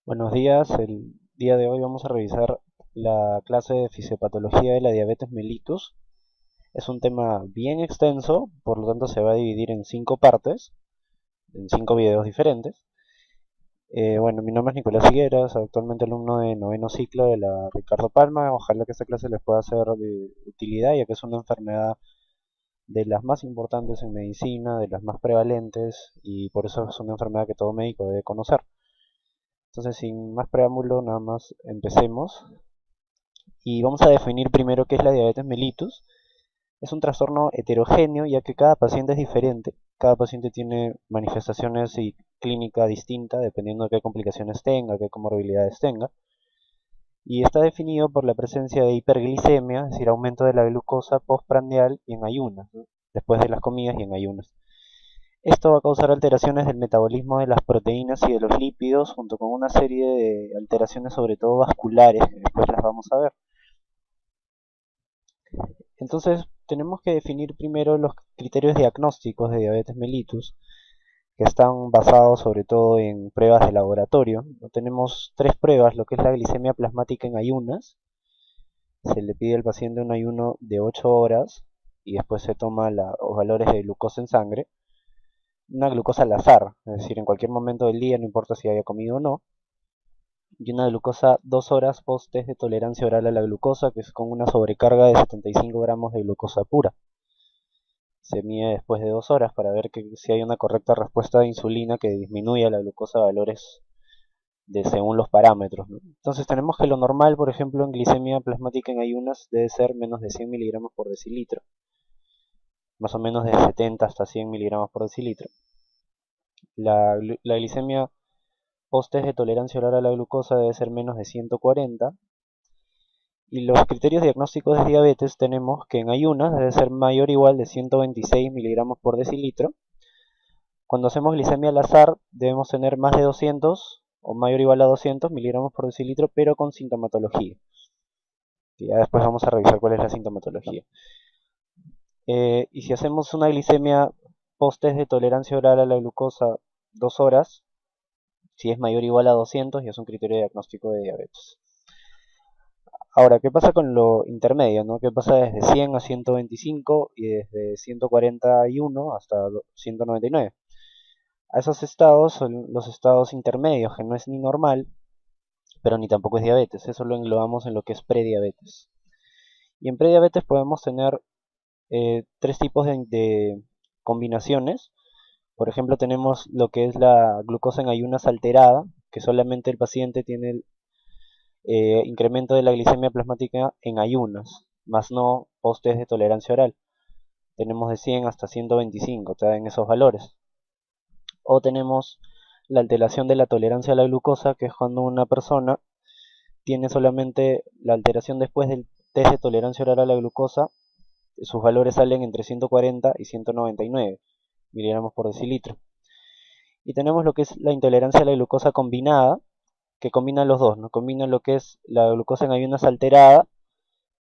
Buenos días, el día de hoy vamos a revisar la clase de fisiopatología de la diabetes mellitus. Es un tema bien extenso, por lo tanto se va a dividir en 5 partes, en 5 videos diferentes. Bueno, mi nombre es Nicolás Higueras, actualmente alumno de noveno ciclo de la Ricardo Palma. Ojalá que esta clase les pueda ser de utilidad, ya que es una enfermedad de las más importantes en medicina, de las más prevalentes, y por eso es una enfermedad que todo médico debe conocer. Entonces, sin más preámbulo, nada más empecemos. Y vamos a definir primero qué es la diabetes mellitus. Es un trastorno heterogéneo ya que cada paciente es diferente. Cada paciente tiene manifestaciones y clínica distinta dependiendo de qué complicaciones tenga, qué comorbilidades tenga. Y está definido por la presencia de hiperglicemia, es decir, aumento de la glucosa postprandial y en ayunas, ¿no? Después de las comidas y en ayunas. Esto va a causar alteraciones del metabolismo de las proteínas y de los lípidos, junto con una serie de alteraciones, sobre todo vasculares, que después las vamos a ver. Entonces, tenemos que definir primero los criterios diagnósticos de diabetes mellitus, que están basados sobre todo en pruebas de laboratorio. Tenemos 3 pruebas, lo que es la glicemia plasmática en ayunas. Se le pide al paciente un ayuno de 8 horas y después se toma los valores de glucosa en sangre. Una glucosa al azar, es decir, en cualquier momento del día, no importa si haya comido o no. Y una glucosa 2 horas post test de tolerancia oral a la glucosa, que es con una sobrecarga de 75 gramos de glucosa pura. Se mide después de 2 horas para ver si hay una correcta respuesta de insulina que disminuya la glucosa a valores según los parámetros, ¿no? Entonces tenemos que lo normal, por ejemplo, en glicemia plasmática en ayunas debe ser menos de 100 miligramos por decilitro, más o menos de 70 hasta 100 miligramos por decilitro. La glicemia post test de tolerancia oral a la glucosa debe ser menos de 140. Y los criterios diagnósticos de diabetes tenemos que en ayunas debe ser mayor o igual de 126 miligramos por decilitro. Cuando hacemos glicemia al azar debemos tener más de 200 o mayor o igual a 200 miligramos por decilitro, pero con sintomatología. Y ya después vamos a revisar cuál es la sintomatología. Y si hacemos una glicemia post-test de tolerancia oral a la glucosa 2 horas, si es mayor o igual a 200, ya es un criterio diagnóstico de diabetes. Ahora, ¿qué pasa con lo intermedio, no? ¿Qué pasa desde 100 a 125 y desde 141 hasta 199? A esos estados son los estados intermedios, que no es ni normal, pero ni tampoco es diabetes. Eso lo englobamos en lo que es prediabetes. Y en prediabetes podemos tener 3 tipos de combinaciones. Por ejemplo, tenemos lo que es la glucosa en ayunas alterada, que solamente el paciente tiene el incremento de la glicemia plasmática en ayunas, más no post-test de tolerancia oral. Tenemos de 100 hasta 125, está en esos valores. O tenemos la alteración de la tolerancia a la glucosa, que es cuando una persona tiene solamente la alteración después del test de tolerancia oral a la glucosa, sus valores salen entre 140 y 199 miligramos por decilitro. Y tenemos lo que es la intolerancia a la glucosa combinada, que combina los dos, ¿no? Combina lo que es la glucosa en ayunas alterada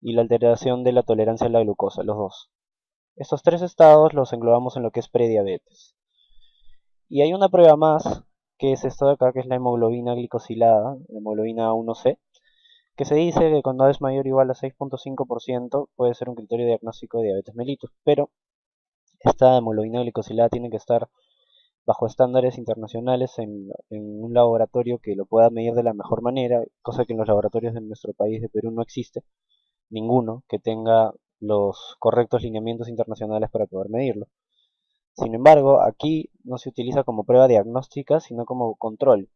y la alteración de la tolerancia a la glucosa, los dos. Estos 3 estados los englobamos en lo que es prediabetes. Y hay una prueba más, que es esto de acá, que es la hemoglobina glicosilada, la hemoglobina A1C, que se dice que cuando es mayor o igual a 6.5% puede ser un criterio diagnóstico de diabetes mellitus, pero esta hemoglobina glicosilada tiene que estar bajo estándares internacionales en un laboratorio que lo pueda medir de la mejor manera, cosa que en los laboratorios de nuestro país de Perú no existe, ninguno que tenga los correctos lineamientos internacionales para poder medirlo. Sin embargo, aquí no se utiliza como prueba diagnóstica, sino como control,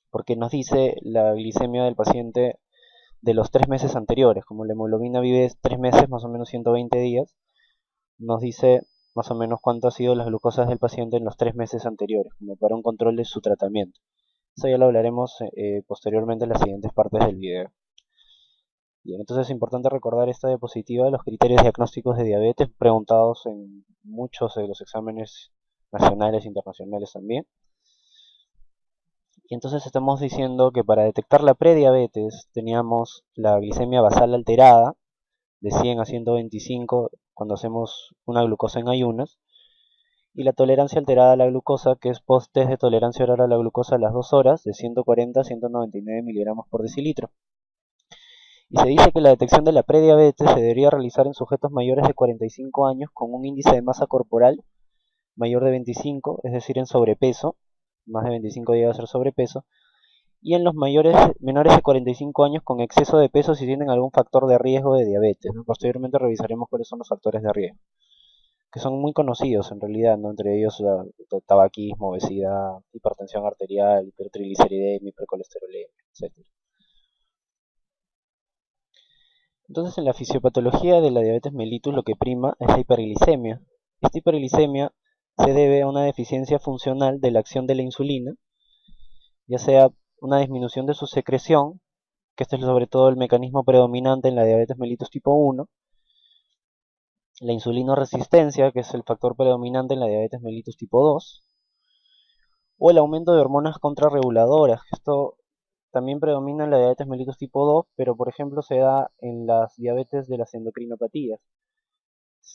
porque nos dice la glicemia del paciente de los 3 meses anteriores. Como la hemoglobina vive 3 meses, más o menos 120 días, nos dice más o menos cuánto ha sido las glucosas del paciente en los 3 meses anteriores, como para un control de su tratamiento. Eso ya lo hablaremos posteriormente en las siguientes partes del video. Bien, entonces es importante recordar esta diapositiva de los criterios diagnósticos de diabetes preguntados en muchos de los exámenes nacionales e internacionales también. Y entonces estamos diciendo que para detectar la prediabetes teníamos la glicemia basal alterada de 100 a 125 cuando hacemos una glucosa en ayunas, y la tolerancia alterada a la glucosa, que es post-test de tolerancia oral a la glucosa a las 2 horas, de 140 a 199 miligramos por decilitro. Y se dice que la detección de la prediabetes se debería realizar en sujetos mayores de 45 años con un índice de masa corporal mayor de 25, es decir, en sobrepeso, más de 25 llega a ser sobrepeso, y en los menores de 45 años con exceso de peso si tienen algún factor de riesgo de diabetes, ¿no? Posteriormente revisaremos cuáles son los factores de riesgo, que son muy conocidos en realidad, ¿no? Entre ellos tabaquismo, obesidad, hipertensión arterial, hipertrigliceridemia, hipercolesterolemia, etc. Entonces, en la fisiopatología de la diabetes mellitus lo que prima es la hiperglicemia. Esta hiperglicemia se debe a una deficiencia funcional de la acción de la insulina, ya sea una disminución de su secreción, que este es sobre todo el mecanismo predominante en la diabetes mellitus tipo 1, la insulinoresistencia, que es el factor predominante en la diabetes mellitus tipo 2, o el aumento de hormonas contrarreguladoras, que esto también predomina en la diabetes mellitus tipo 2, pero por ejemplo se da en las diabetes de las endocrinopatías.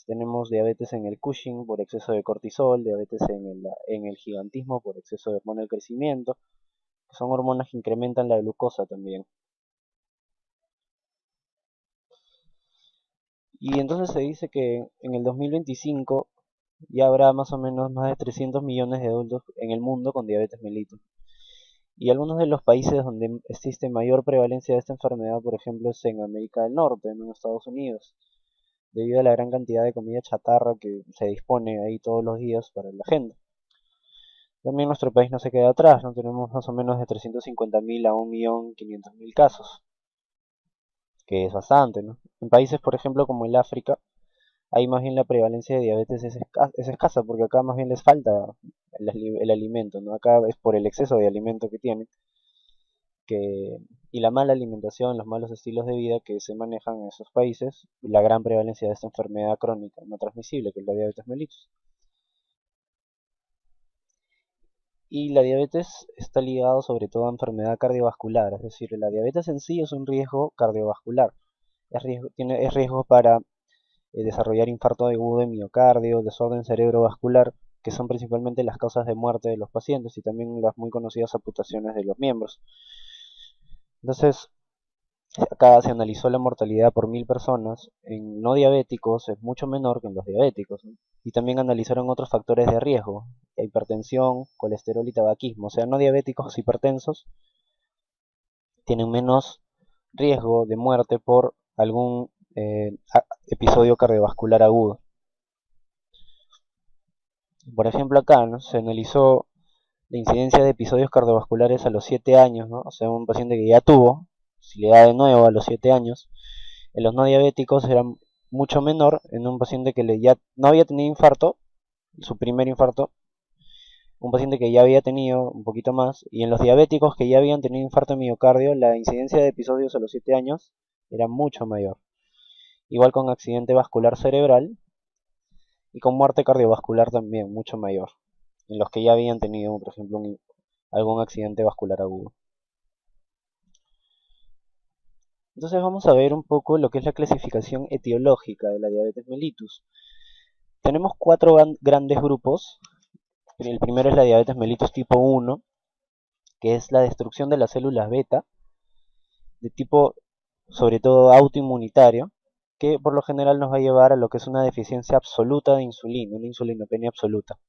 Tenemos diabetes en el Cushing por exceso de cortisol, diabetes en el gigantismo por exceso de hormona del crecimiento, que son hormonas que incrementan la glucosa también. Y entonces se dice que en el 2025 ya habrá más o menos más de 300 millones de adultos en el mundo con diabetes mellitus. Y algunos de los países donde existe mayor prevalencia de esta enfermedad, por ejemplo, es en América del Norte, en Estados Unidos, debido a la gran cantidad de comida chatarra que se dispone ahí todos los días para la gente. También nuestro país no se queda atrás, ¿no? Tenemos más o menos de 350.000 a 1.500.000 casos, que es bastante, ¿no? En países, por ejemplo, como el África, ahí más bien la prevalencia de diabetes es escasa, porque acá más bien les falta el alimento, ¿no? Acá es por el exceso de alimento que tienen, y la mala alimentación, los malos estilos de vida que se manejan en esos países, la gran prevalencia de esta enfermedad crónica no transmisible, que es la diabetes mellitus. Y la diabetes está ligado sobre todo a enfermedad cardiovascular, es decir, la diabetes en sí es un riesgo cardiovascular, es riesgo para desarrollar infarto agudo de miocardio, desorden cerebrovascular, que son principalmente las causas de muerte de los pacientes y también las muy conocidas amputaciones de los miembros. Entonces, acá se analizó la mortalidad por 1000 personas, en no diabéticos es mucho menor que en los diabéticos, ¿no? Y también analizaron otros factores de riesgo, hipertensión, colesterol y tabaquismo, o sea, no diabéticos hipertensos tienen menos riesgo de muerte por algún episodio cardiovascular agudo. Por ejemplo, acá, ¿no? Se analizó la incidencia de episodios cardiovasculares a los 7 años, ¿no? O sea, un paciente que ya tuvo, si le da de nuevo a los 7 años, en los no diabéticos era mucho menor en un paciente que ya no había tenido infarto, su primer infarto, un paciente que ya había tenido un poquito más, y en los diabéticos que ya habían tenido infarto de miocardio, la incidencia de episodios a los 7 años era mucho mayor. Igual con accidente vascular cerebral y con muerte cardiovascular también mucho mayor, en los que ya habían tenido, por ejemplo, algún accidente vascular agudo. Entonces vamos a ver un poco lo que es la clasificación etiológica de la diabetes mellitus. Tenemos 4 grandes grupos. El primero es la diabetes mellitus tipo 1, que es la destrucción de las células beta, de tipo sobre todo autoinmunitario, que por lo general nos va a llevar a lo que es una deficiencia absoluta de insulina, una insulinopenia absoluta.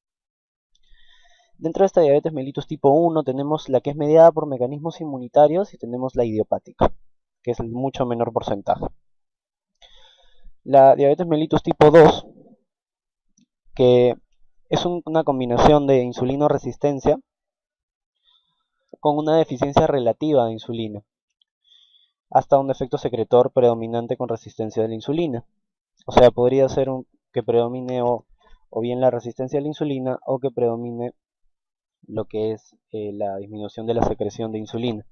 Dentro de esta diabetes mellitus tipo 1 tenemos la que es mediada por mecanismos inmunitarios y tenemos la idiopática, que es el mucho menor porcentaje. La diabetes mellitus tipo 2, que es una combinación de insulinoresistencia con una deficiencia relativa de insulina, hasta un efecto secretor predominante con resistencia de la insulina. O sea, podría ser que predomine o bien la resistencia a la insulina o que predomine lo que es la disminución de la secreción de insulina.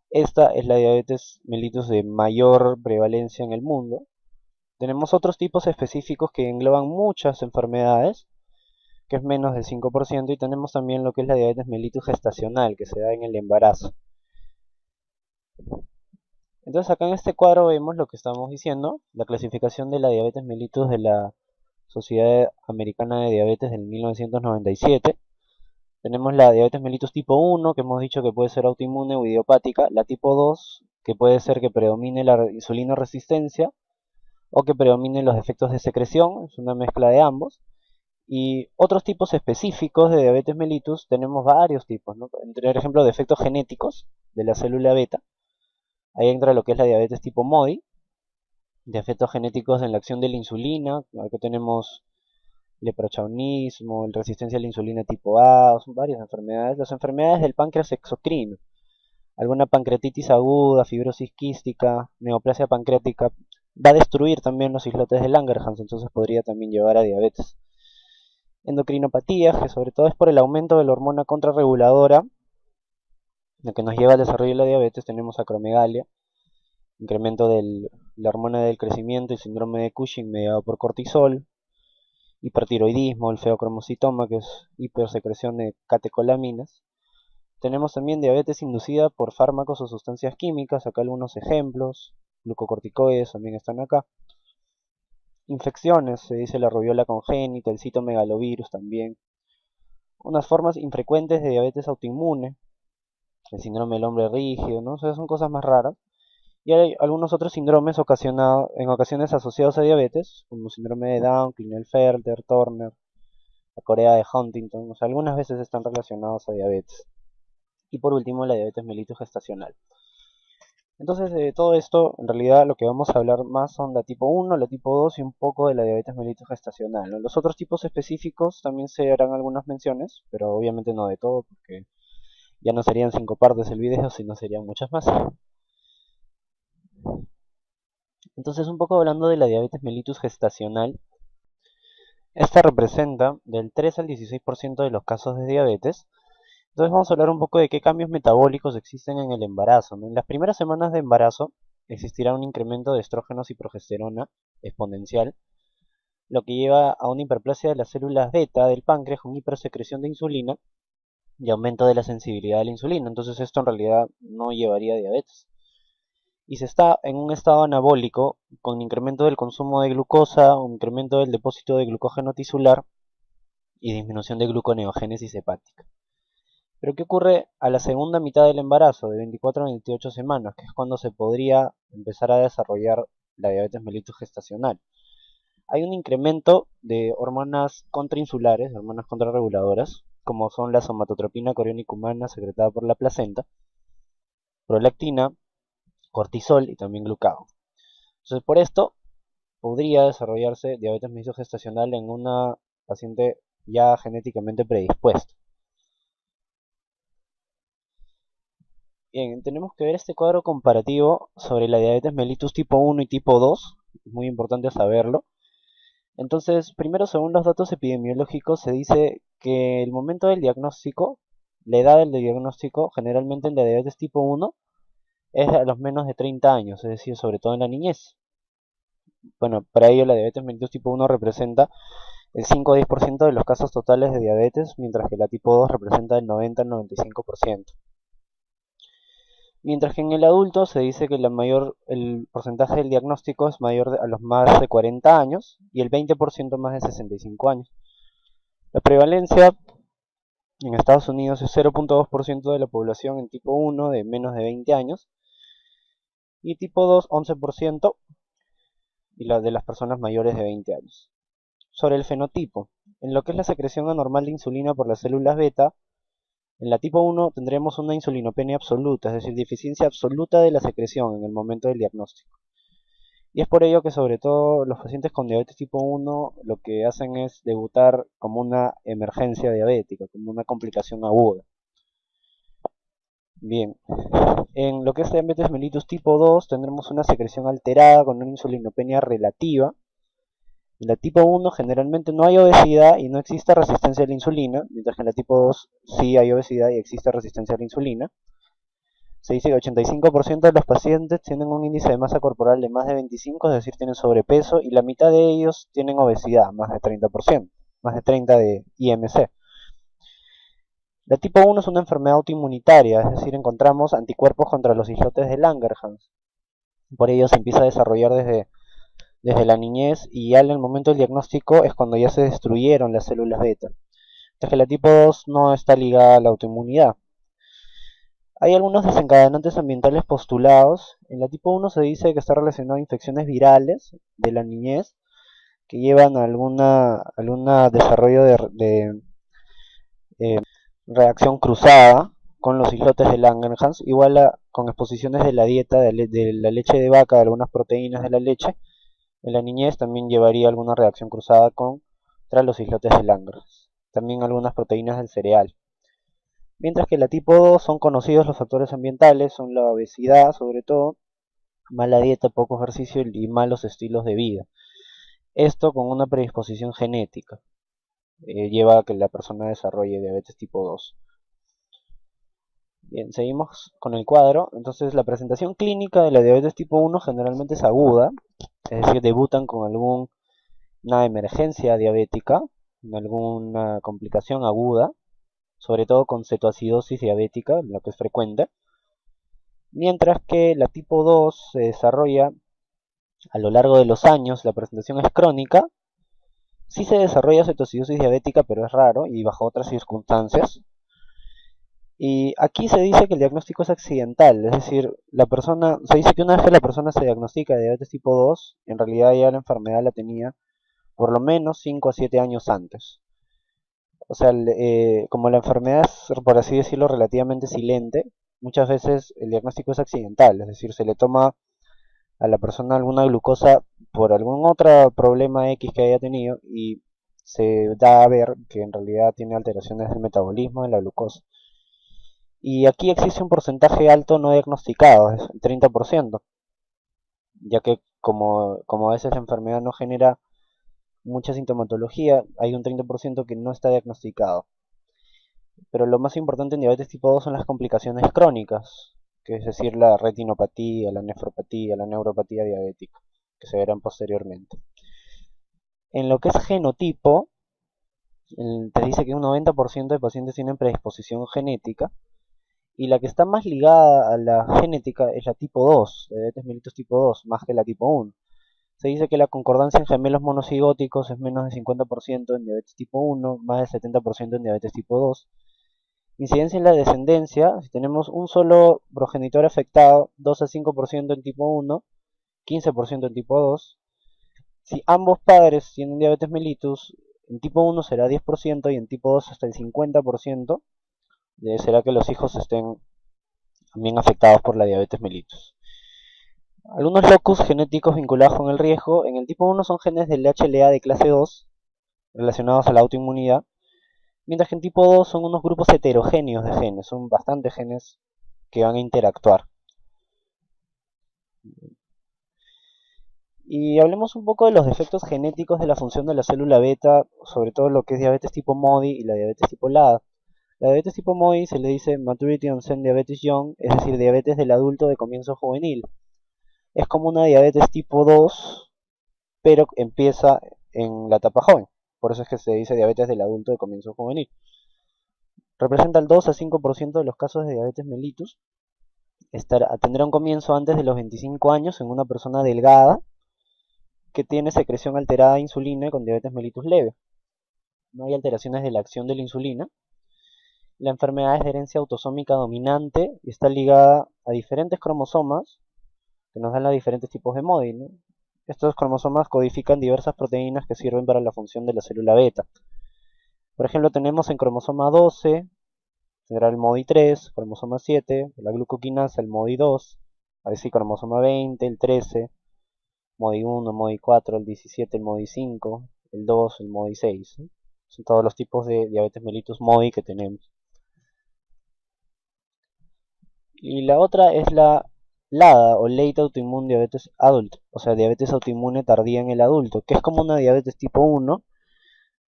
Esta es la diabetes mellitus de mayor prevalencia en el mundo. Tenemos otros tipos específicos que engloban muchas enfermedades, que es menos del 5%, y tenemos también lo que es la diabetes mellitus gestacional, que se da en el embarazo. Entonces acá en este cuadro vemos lo que estamos diciendo, la clasificación de la diabetes mellitus de la Sociedad Americana de Diabetes del 1997. Tenemos la diabetes mellitus tipo 1, que hemos dicho que puede ser autoinmune o idiopática, la tipo 2, que puede ser que predomine la insulina resistencia o que predominen los defectos de secreción, es una mezcla de ambos. Y otros tipos específicos de diabetes mellitus, tenemos varios tipos, ¿no? Por ejemplo, defectos genéticos de la célula beta. Ahí entra lo que es la diabetes tipo MODY, defectos genéticos en la acción de la insulina. Aquí tenemos leprochaunismo, resistencia a la insulina tipo A, son varias enfermedades. Las enfermedades del páncreas exocrino, alguna pancreatitis aguda, fibrosis quística, neoplasia pancreática, va a destruir también los islotes de Langerhans, entonces podría también llevar a diabetes. Endocrinopatías, que sobre todo es por el aumento de la hormona contrarreguladora, lo que nos lleva al desarrollo de la diabetes. Tenemos acromegalia, incremento de la hormona del crecimiento y síndrome de Cushing mediado por cortisol, hipertiroidismo, el feocromocitoma, que es hipersecreción de catecolaminas. Tenemos también diabetes inducida por fármacos o sustancias químicas, acá algunos ejemplos, glucocorticoides también están acá. Infecciones, se dice la rubiola congénita, el citomegalovirus también. Unas formas infrecuentes de diabetes autoinmune, el síndrome del hombre rígido, ¿no? O sea, son cosas más raras. Y hay algunos otros síndromes en ocasiones asociados a diabetes, como síndrome de Down, Klinefelter, Turner, la Corea de Huntington, o sea, algunas veces están relacionados a diabetes. Y por último, la diabetes mellitus gestacional. Entonces, de todo esto, en realidad lo que vamos a hablar más son la tipo 1, la tipo 2 y un poco de la diabetes mellitus gestacional, ¿no? Los otros tipos específicos también se harán algunas menciones, pero obviamente no de todo, porque ya no serían 5 partes el video, sino serían muchas más. Entonces, un poco hablando de la diabetes mellitus gestacional, esta representa del 3 al 16% de los casos de diabetes. Entonces vamos a hablar un poco de qué cambios metabólicos existen en el embarazo, ¿no? En las primeras semanas de embarazo existirá un incremento de estrógenos y progesterona exponencial, lo que lleva a una hiperplasia de las células beta del páncreas con hipersecreción de insulina y aumento de la sensibilidad a la insulina. Entonces esto en realidad no llevaría a diabetes. Y se está en un estado anabólico con incremento del consumo de glucosa, un incremento del depósito de glucógeno tisular y disminución de gluconeogénesis hepática. Pero ¿qué ocurre a la segunda mitad del embarazo, de 24 a 28 semanas, que es cuando se podría empezar a desarrollar la diabetes mellitus gestacional? Hay un incremento de hormonas contrainsulares, hormonas contrarreguladoras, como son la somatotropina coriónica humana secretada por la placenta, prolactina, cortisol y también glucagón. Entonces, por esto podría desarrollarse diabetes mellitus gestacional en una paciente ya genéticamente predispuesta. Bien, tenemos que ver este cuadro comparativo sobre la diabetes mellitus tipo 1 y tipo 2, es muy importante saberlo. Entonces, primero, según los datos epidemiológicos, se dice que el momento del diagnóstico, la edad del diagnóstico, generalmente en la diabetes tipo 1, es a los menos de 30 años, es decir, sobre todo en la niñez. Bueno, para ello la diabetes mellitus tipo 1 representa el 5 a 10% de los casos totales de diabetes, mientras que la tipo 2 representa el 90 al 95%. Mientras que en el adulto se dice que el porcentaje del diagnóstico es mayor a los más de 40 años y el 20% más de 65 años. La prevalencia en Estados Unidos es 0.2% de la población en tipo 1 de menos de 20 años y tipo 2 11% y la de las personas mayores de 20 años. Sobre el fenotipo, en lo que es la secreción anormal de insulina por las células beta, en la tipo 1 tendremos una insulinopenia absoluta, es decir, deficiencia absoluta de la secreción en el momento del diagnóstico. Y es por ello que sobre todo los pacientes con diabetes tipo 1 lo que hacen es debutar como una emergencia diabética, como una complicación aguda. Bien, en lo que es diabetes mellitus tipo 2 tendremos una secreción alterada con una insulinopenia relativa. En la tipo 1 generalmente no hay obesidad y no existe resistencia a la insulina, mientras que en la tipo 2 sí hay obesidad y existe resistencia a la insulina. Se dice que 85% de los pacientes tienen un índice de masa corporal de más de 25, es decir, tienen sobrepeso, y la mitad de ellos tienen obesidad, más de 30%, más de 30 de IMC. La tipo 1 es una enfermedad autoinmunitaria, es decir, encontramos anticuerpos contra los islotes de Langerhans. Por ello se empieza a desarrollar desde desde la niñez y ya en el momento del diagnóstico es cuando ya se destruyeron las células beta. Mientras que la tipo 2 no está ligada a la autoinmunidad. Hay algunos desencadenantes ambientales postulados. En la tipo 1 se dice que está relacionado a infecciones virales de la niñez que llevan a alguna desarrollo de eh, reacción cruzada con los islotes de Langerhans, igual con exposiciones de la dieta de la leche de vaca, de algunas proteínas de la leche, en la niñez también llevaría alguna reacción cruzada contra los islotes de Langerhans. También algunas proteínas del cereal. Mientras que la tipo 2 son conocidos los factores ambientales, son la obesidad sobre todo, mala dieta, poco ejercicio y malos estilos de vida. Esto con una predisposición genética lleva a que la persona desarrolle diabetes tipo 2. Bien, seguimos con el cuadro. Entonces la presentación clínica de la diabetes tipo 1 generalmente es aguda, es decir, debutan con alguna emergencia diabética, alguna complicación aguda, sobre todo con cetoacidosis diabética, lo que es frecuente, mientras que la tipo 2 se desarrolla a lo largo de los años, la presentación es crónica, sí se desarrolla cetoacidosis diabética, pero es raro y bajo otras circunstancias. Y aquí se dice que el diagnóstico es accidental, es decir, se dice que una vez que la persona se diagnostica de diabetes tipo 2, en realidad ya la enfermedad la tenía por lo menos 5 a 7 años antes. O sea, como la enfermedad es, por así decirlo, relativamente silente, muchas veces el diagnóstico es accidental, es decir, se le toma a la persona alguna glucosa por algún otro problema X que haya tenido y se da a ver que en realidad tiene alteraciones del metabolismo de la glucosa. Y aquí existe un porcentaje alto no diagnosticado, es el 30%, ya que como a veces la enfermedad no genera mucha sintomatología, hay un 30% que no está diagnosticado. Pero lo más importante en diabetes tipo 2 son las complicaciones crónicas, que es decir, la retinopatía, la nefropatía, la neuropatía diabética, que se verán posteriormente. En lo que es genotipo, te dice que un 90% de pacientes tienen predisposición genética, y la que está más ligada a la genética es la tipo 2, diabetes mellitus tipo 2, más que la tipo 1. Se dice que la concordancia en gemelos monocigóticos es menos del 50% en diabetes tipo 1, más del 70% en diabetes tipo 2. Incidencia en la descendencia, si tenemos un solo progenitor afectado, 2 a 5% en tipo 1, 15% en tipo 2. Si ambos padres tienen diabetes mellitus, en tipo 1 será 10% y en tipo 2 hasta el 50%. Será que los hijos estén también afectados por la diabetes mellitus. Algunos locus genéticos vinculados con el riesgo, en el tipo 1 son genes del HLA de clase 2 relacionados a la autoinmunidad, mientras que en tipo 2 son unos grupos heterogéneos de genes, son bastantes genes que van a interactuar. Y hablemos un poco de los defectos genéticos de la función de la célula beta, sobre todo lo que es diabetes tipo MODY y la diabetes tipo LAD. La diabetes tipo MODY se le dice Maturity Onset Diabetes Young, es decir, diabetes del adulto de comienzo juvenil. Es como una diabetes tipo 2, pero empieza en la etapa joven. Por eso es que se dice diabetes del adulto de comienzo juvenil. Representa el 2 a 5% de los casos de diabetes mellitus. Tendrá un comienzo antes de los 25 años en una persona delgada que tiene secreción alterada de insulina con diabetes mellitus leve. No hay alteraciones de la acción de la insulina. La enfermedad es de herencia autosómica dominante y está ligada a diferentes cromosomas que nos dan los diferentes tipos de MODY, ¿no? Estos cromosomas codifican diversas proteínas que sirven para la función de la célula beta. Por ejemplo, tenemos en cromosoma 12, tendrá el MODY 3, cromosoma 7, la glucoquinasa, el MODY 2, así cromosoma 20, el 13, MODY 1, MODY 4, el 17, el MODY 5, el 2, el MODY 6. ¿Sí? Son todos los tipos de diabetes mellitus MODY que tenemos. Y la otra es la LADA o Late Autoimmune Diabetes Adult, o sea, diabetes autoinmune tardía en el adulto, que es como una diabetes tipo 1,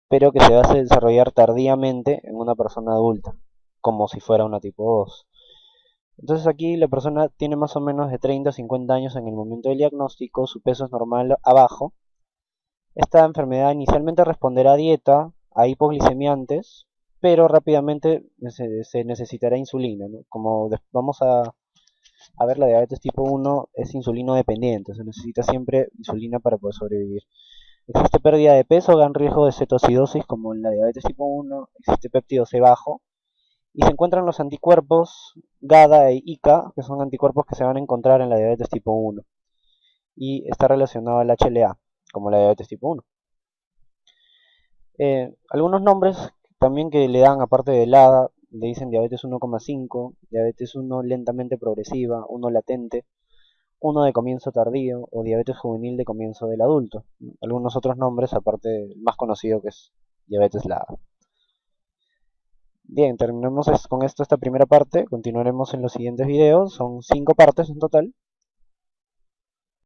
pero que se va a desarrollar tardíamente en una persona adulta, como si fuera una tipo 2. Entonces aquí la persona tiene más o menos de 30 a 50 años en el momento del diagnóstico, su peso es normal abajo. Esta enfermedad inicialmente responderá a dieta, a hipoglicemiantes, pero rápidamente se necesitará insulina, ¿no? Como vamos a A ver, la diabetes tipo 1 es insulino dependiente, se necesita siempre insulina para poder sobrevivir. Existe pérdida de peso, gran riesgo de cetocidosis como en la diabetes tipo 1, existe péptido C bajo y se encuentran los anticuerpos GADA e ICA, que son anticuerpos que se van a encontrar en la diabetes tipo 1 y está relacionado al HLA, como la diabetes tipo 1. Algunos nombres también que le dan, aparte del ADA, le dicen diabetes 1,5, diabetes 1 lentamente progresiva, 1 latente, 1 de comienzo tardío o diabetes juvenil de comienzo del adulto. Algunos otros nombres, aparte del más conocido que es diabetes LADA. Bien, terminamos con esto esta primera parte, continuaremos en los siguientes videos, son 5 partes en total.